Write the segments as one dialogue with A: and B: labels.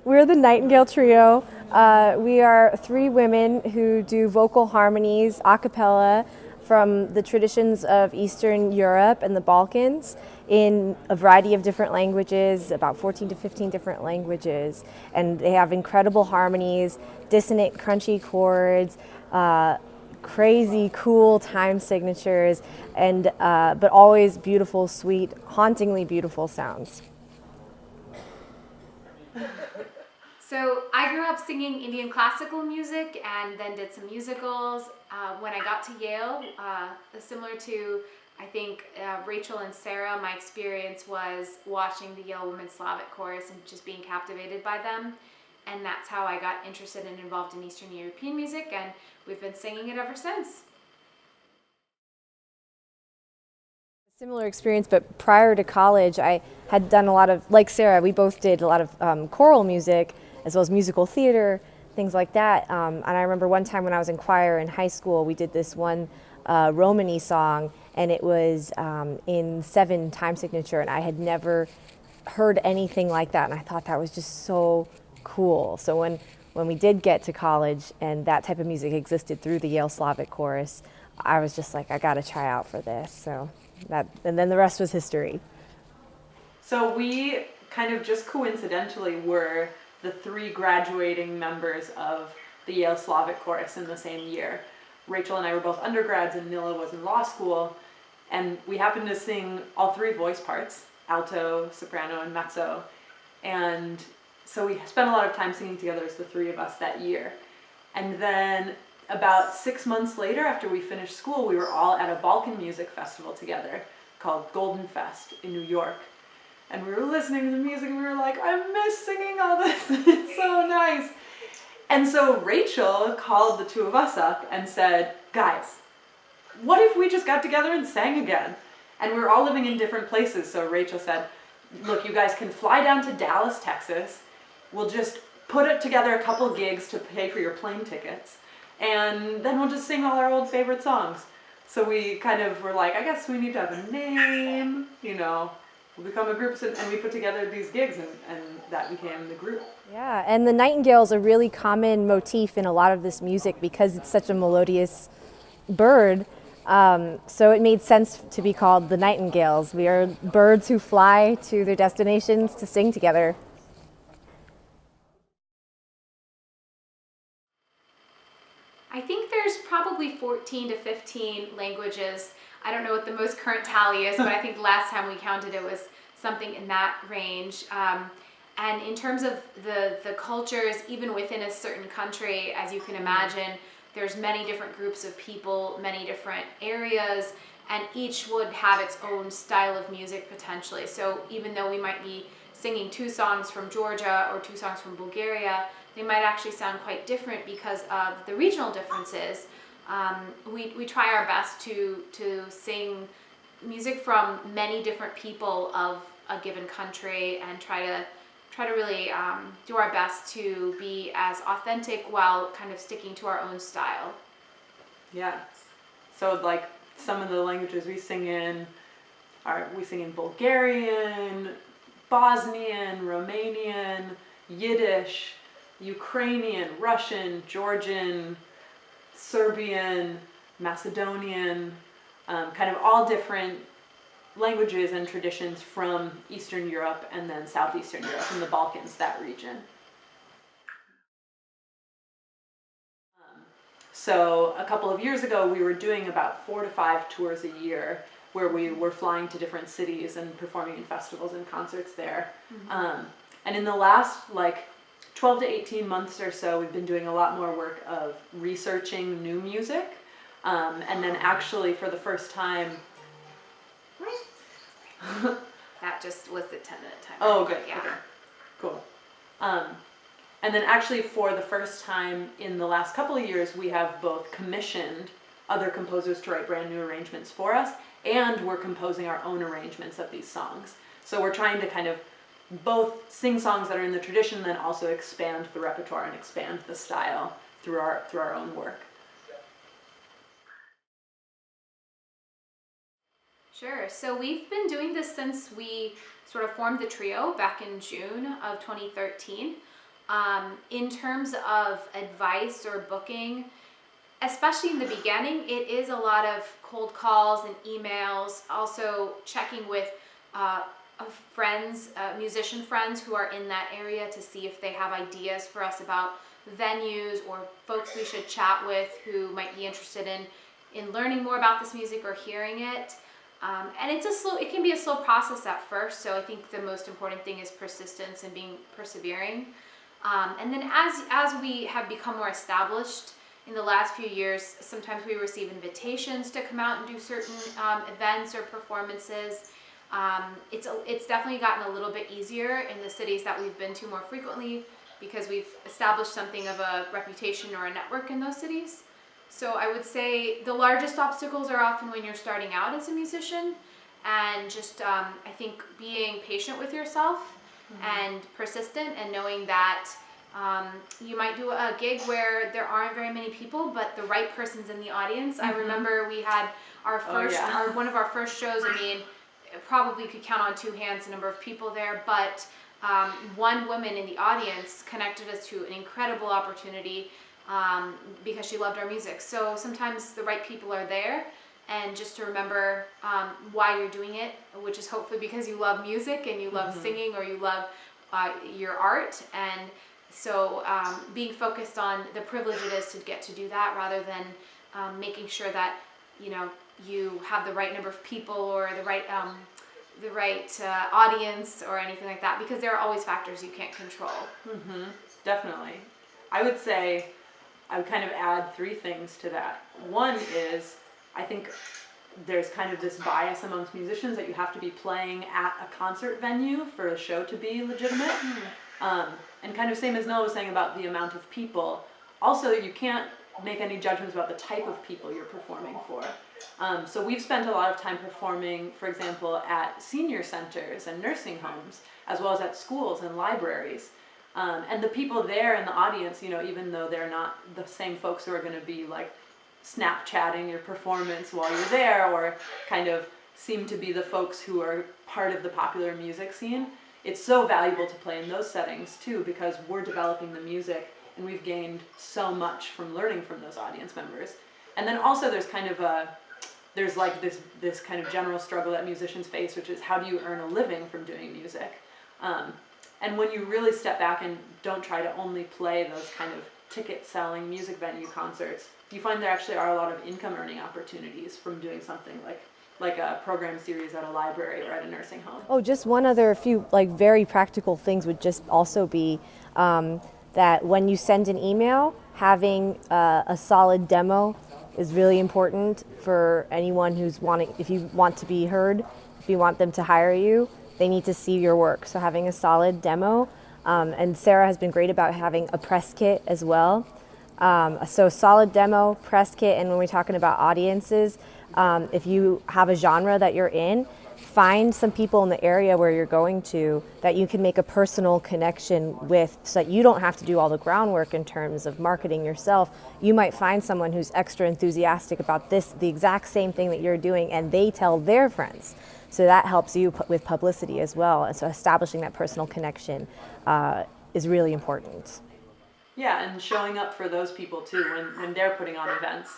A: We're the Nightingale Trio. We are three women who do vocal harmonies a cappella from the traditions of Eastern Europe and the Balkans in a variety of different languages, about 14 to 15 different languages. And they have incredible harmonies, dissonant, crunchy chords, crazy, cool time signatures, and but always beautiful, sweet, hauntingly beautiful sounds.
B: So I grew up singing Indian classical music and then did some musicals. When I got to Yale, similar to I think Rachel and Sarah, my experience was watching the Yale Women's Slavic Chorus and just being captivated by them. And that's how I got interested and involved in Eastern European music, and we've been singing it ever since.
A: Similar experience, but prior to college, I had done a lot of, like Sarah, we both did a lot of choral music as well as musical theater, things like that. And I remember one time when I was in choir in high school, we did this one Romany song, and it was in 7 time signature, and I had never heard anything like that, and I thought that was just so cool. So when we did get to college and that type of music existed through the Yale Slavic Chorus, I was just like, I got to try out for this. So that, and then the rest was history.
C: So we kind of just coincidentally were the 3 graduating members of the Yale Slavic Chorus in the same year. Rachel and I were both undergrads and Nila was in law school, and we happened to sing all 3 voice parts, alto, soprano, and mezzo. And so we spent a lot of time singing together as the 3 of us that year. And then about 6 months later, after we finished school, we were all at a Balkan music festival together called Golden Fest in New York. And we were listening to the music and we were like, I miss singing all this. It's so nice. And so Rachel called the 2 of us up and said, guys, what if we just got together and sang again? And we were all living in different places. So Rachel said, look, you guys can fly down to Dallas, Texas. We'll just put it together a couple gigs to pay for your plane tickets. And then we'll just sing all our old favorite songs. So we kind of were like, I guess we need to have a name, we'll become a group. And we put together these gigs, and that became the group.
A: Yeah, and the nightingale is a really common motif in a lot of this music because it's such a melodious bird. So it made sense to be called the Nightingales. We are birds who fly to their destinations to sing together.
B: I think there's probably 14 to 15 languages. I don't know what the most current tally is, but I think last time we counted it was something in that range. And in terms of the cultures, even within a certain country, as you can imagine, there's many different groups of people, many different areas, and each would have its own style of music potentially. So even though we might be singing 2 songs from Georgia or 2 songs from Bulgaria, they might actually sound quite different because of the regional differences. We try our best to sing music from many different people of a given country and try to really do our best to be as authentic while kind of sticking to our own style.
C: Yeah. So like some of the languages we sing in Bulgarian, Bosnian, Romanian, Yiddish, Ukrainian, Russian, Georgian, Serbian, Macedonian, kind of all different languages and traditions from Eastern Europe and then Southeastern Europe, from the Balkans, that region. So a couple of years ago, we were doing about 4 to 5 tours a year where we were flying to different cities and performing in festivals and concerts there. Mm-hmm. And in the last 12 to 18 months or so, we've been doing a lot more work of researching new music. And then actually for the first time,
B: that just was the 10-minute timer.
C: Oh, good.
B: Yeah.
C: Okay. Cool. And then actually for the first time in the last couple of years, we have both commissioned other composers to write brand new arrangements for us, and we're composing our own arrangements of these songs. So we're trying to kind of both sing songs that are in the tradition, then also expand the repertoire and expand the style through our own work.
B: Sure. So we've been doing this since we sort of formed the trio back in June of 2013. In terms of advice or booking, especially in the beginning, it is a lot of cold calls and emails, also checking with friends, musician friends who are in that area to see if they have ideas for us about venues or folks we should chat with who might be interested in learning more about this music or hearing it. And it can be a slow process at first, so I think the most important thing is persistence and being persevering. And then as we have become more established in the last few years, sometimes we receive invitations to come out and do certain events or performances. It's definitely gotten a little bit easier in the cities that we've been to more frequently because we've established something of a reputation or a network in those cities. So I would say the largest obstacles are often when you're starting out as a musician, and just I think being patient with yourself and persistent, and knowing that you might do a gig where there aren't very many people, but the right person's in the audience. I remember we had our first, one of our first shows. I mean, probably could count on two hands the number of people there, but one woman in the audience connected us to an incredible opportunity because she loved our music. So sometimes the right people are there, and just to remember why you're doing it, which is hopefully because you love music and you love singing, or you love your art. And so being focused on the privilege it is to get to do that, rather than making sure that you have the right number of people or the right audience or anything like that, because there are always factors you can't control.
C: Definitely. I would say I would kind of add three things to that. One is, I think there's kind of this bias amongst musicians that you have to be playing at a concert venue for a show to be legitimate. And kind of same as Noah was saying about the amount of people. Also, you can't make any judgments about the type of people you're performing for. So we've spent a lot of time performing, for example, at senior centers and nursing homes, as well as at schools and libraries. And the people there in the audience, even though they're not the same folks who are going to be like Snapchatting your performance while you're there, or kind of seem to be the folks who are part of the popular music scene, it's so valuable to play in those settings too, because we're developing the music and we've gained so much from learning from those audience members. And then also there's kind of there's like this kind of general struggle that musicians face, which is how do you earn a living from doing music? And when you really step back and don't try to only play those kind of ticket-selling music venue concerts, you find there actually are a lot of income-earning opportunities from doing something like a program series at a library or at a nursing home.
A: Oh, just one other few very practical things would just also be that when you send an email, having a solid demo is really important for anyone who's if you want to be heard, if you want them to hire you, they need to see your work. So having a solid demo, and Sarah has been great about having a press kit as well. So solid demo, press kit, and when we're talking about audiences, if you have a genre that you're in, find some people in the area where you're going to that you can make a personal connection with, so that you don't have to do all the groundwork in terms of marketing yourself. You might find someone who's extra enthusiastic about the exact same thing that you're doing, and they tell their friends. So that helps you with publicity as well. And so establishing that personal connection is really important.
C: Yeah, and showing up for those people too when they're putting on events.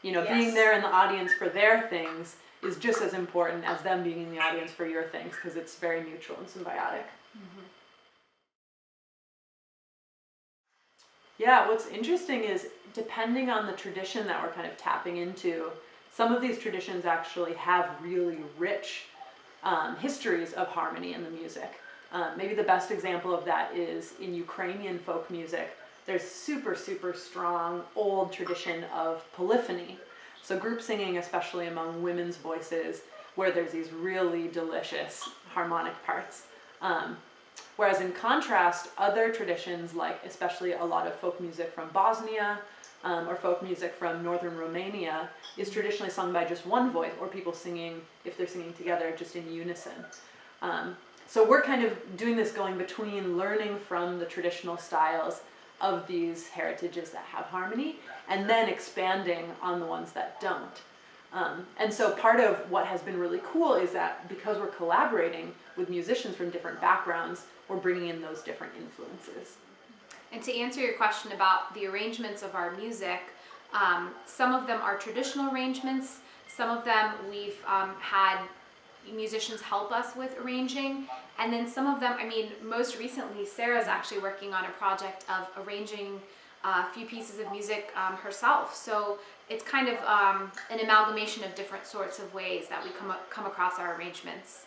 B: Yes.
C: Being there in the audience for their things is just as important as them being in the audience for your things, because it's very mutual and symbiotic. Yeah, what's interesting is, depending on the tradition that we're kind of tapping into, some of these traditions actually have really rich histories of harmony in the music. Maybe the best example of that is in Ukrainian folk music. There's super, super strong old tradition of polyphony. So group singing, especially among women's voices, where there's these really delicious harmonic parts. Whereas in contrast, other traditions, like especially a lot of folk music from Bosnia or folk music from northern Romania, is traditionally sung by just one voice, or people singing, if they're singing together, just in unison. So we're kind of doing this going between learning from the traditional styles of these heritages that have harmony, and then expanding on the ones that don't. And so part of what has been really cool is that because we're collaborating with musicians from different backgrounds, we're bringing in those different influences.
B: And to answer your question about the arrangements of our music, some of them are traditional arrangements. Some of them we've had musicians help us with arranging. And then some of them, I mean, most recently, Sarah's actually working on a project of arranging a few pieces of music herself. So it's kind of an amalgamation of different sorts of ways that we come across our arrangements.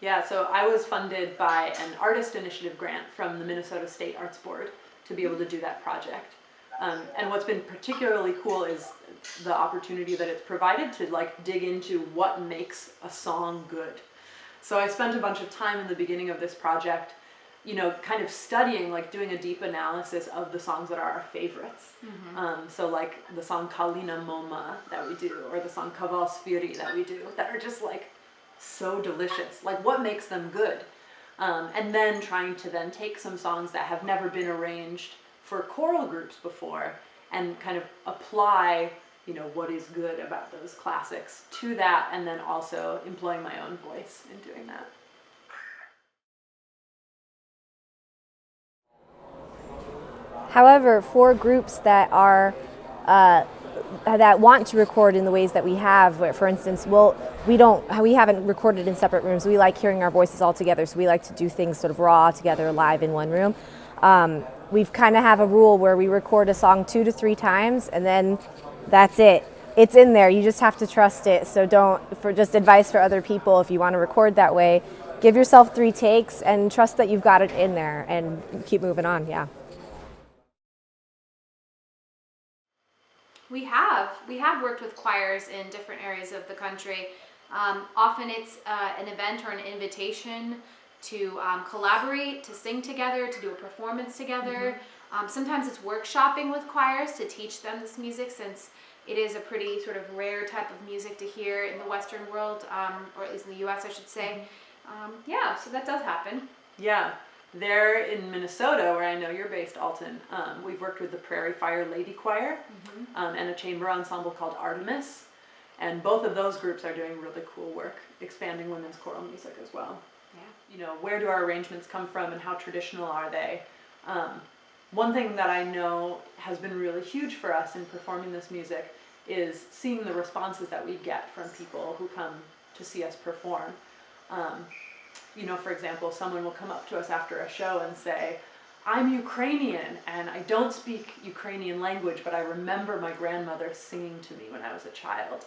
C: Yeah, so I was funded by an artist initiative grant from the Minnesota State Arts Board to be able to do that project. And what's been particularly cool is the opportunity that it's provided to like dig into what makes a song good. So I spent a bunch of time in the beginning of this project, you know, kind of studying, like doing a deep analysis of the songs that are our favorites. So like the song Kalina Moma that we do, or the song Kaval Sfiri that we do, that are just like so delicious. Like what makes them good? And then trying to then take some songs that have never been arranged for choral groups before and kind of apply, you know, what is good about those classics to that, and then also employing my own voice in doing that.
A: However, for groups that are that want to record in the ways that we have, where, for instance, we haven't recorded in separate rooms. We like hearing our voices all together, so we like to do things sort of raw together, live in one room. We've kind of have a rule where we record a song 2 to 3 times, and then that's it. It's in there. You just have to trust it. So for just advice for other people, if you want to record that way, give yourself 3 takes and trust that you've got it in there, and keep moving on. Yeah.
B: We have worked with choirs in different areas of the country. Often it's an event or an invitation to collaborate, to sing together, to do a performance together. Sometimes it's workshopping with choirs to teach them this music, since it is a pretty sort of rare type of music to hear in the Western world, or at least in the US, I should say. Yeah, so that does happen.
C: Yeah. There in Minnesota, where I know you're based, Alton, we've worked with the Prairie Fire Lady Choir and a chamber ensemble called Artemis. And both of those groups are doing really cool work, expanding women's choral music as well. Yeah. You know, where do our arrangements come from and how traditional are they? One thing that I know has been really huge for us in performing this music is seeing the responses that we get from people who come to see us perform. You know, for example, someone will come up to us after a show and say, I'm Ukrainian and I don't speak Ukrainian language, but I remember my grandmother singing to me when I was a child.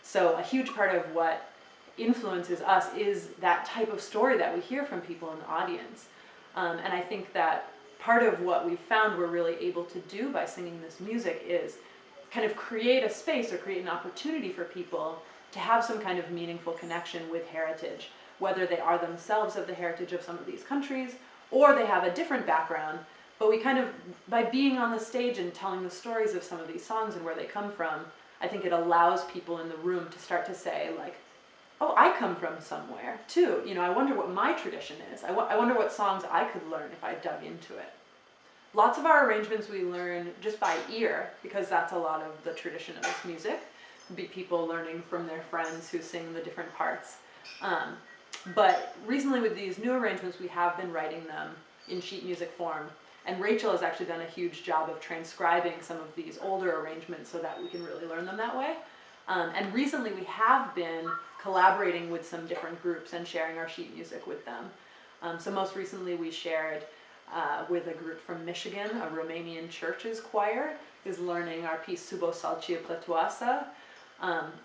C: So a huge part of what influences us is that type of story that we hear from people in the audience. And I think that part of what we've found we're really able to do by singing this music is kind of create a space or create an opportunity for people to have some kind of meaningful connection with heritage, whether they are themselves of the heritage of some of these countries or they have a different background. But we kind of, by being on the stage and telling the stories of some of these songs and where they come from, I think it allows people in the room to start to say, like, oh, I come from somewhere too. You know, I wonder what my tradition is. I wonder what songs I could learn if I dug into it. Lots of our arrangements we learn just by ear, because that's a lot of the tradition of this music. Be people learning from their friends who sing the different parts. But recently with these new arrangements, we have been writing them in sheet music form. And Rachel has actually done a huge job of transcribing some of these older arrangements so that we can really learn them that way. And recently we have been collaborating with some different groups and sharing our sheet music with them. So most recently we shared with a group from Michigan, a Romanian church's choir is learning our piece Subo Salcia Plătoasă.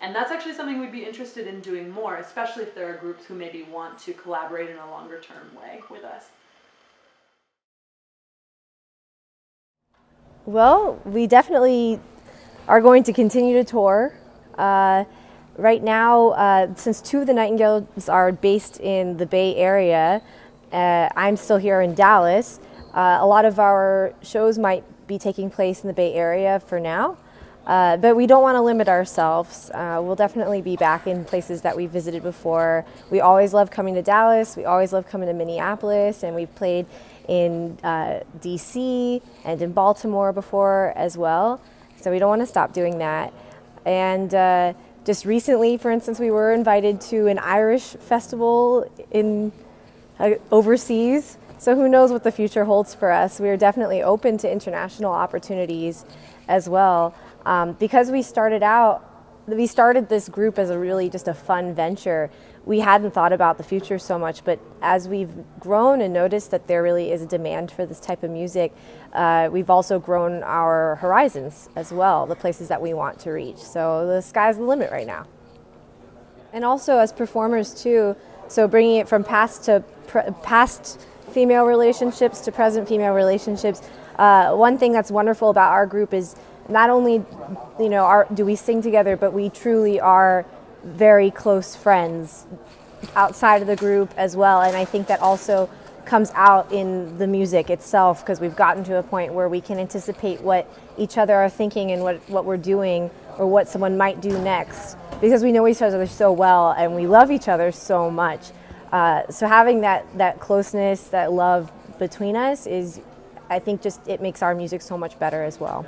C: And that's actually something we'd be interested in doing more, especially if there are groups who maybe want to collaborate in a longer term way with us.
A: Well, we definitely are going to continue to tour. Right now, since 2 of the Nightingales are based in the Bay Area, I'm still here in Dallas. A lot of our shows might be taking place in the Bay Area for now, but we don't want to limit ourselves. We'll definitely be back in places that we've visited before. We always love coming to Dallas. We always love coming to Minneapolis, and we've played in DC and in Baltimore before as well. So we don't want to stop doing that. And just recently, for instance, we were invited to an Irish festival in overseas, So who knows what the future holds for us. We are definitely open to international opportunities as well. Because we started this group as a really just a fun venture. We hadn't thought about the future so much, but as we've grown and noticed that there really is a demand for this type of music, we've also grown our horizons as well, the places that we want to reach. So the sky's the limit right now. And also as performers too, so bringing it from past female relationships to present female relationships. One thing that's wonderful about our group is not only, do we sing together, but we truly are very close friends outside of the group as well. And I think that also comes out in the music itself, because we've gotten to a point where we can anticipate what each other are thinking and what we're doing or what someone might do next, because we know each other so well and we love each other so much. So having that closeness, that love between us is, I think, just it makes our music so much better as well.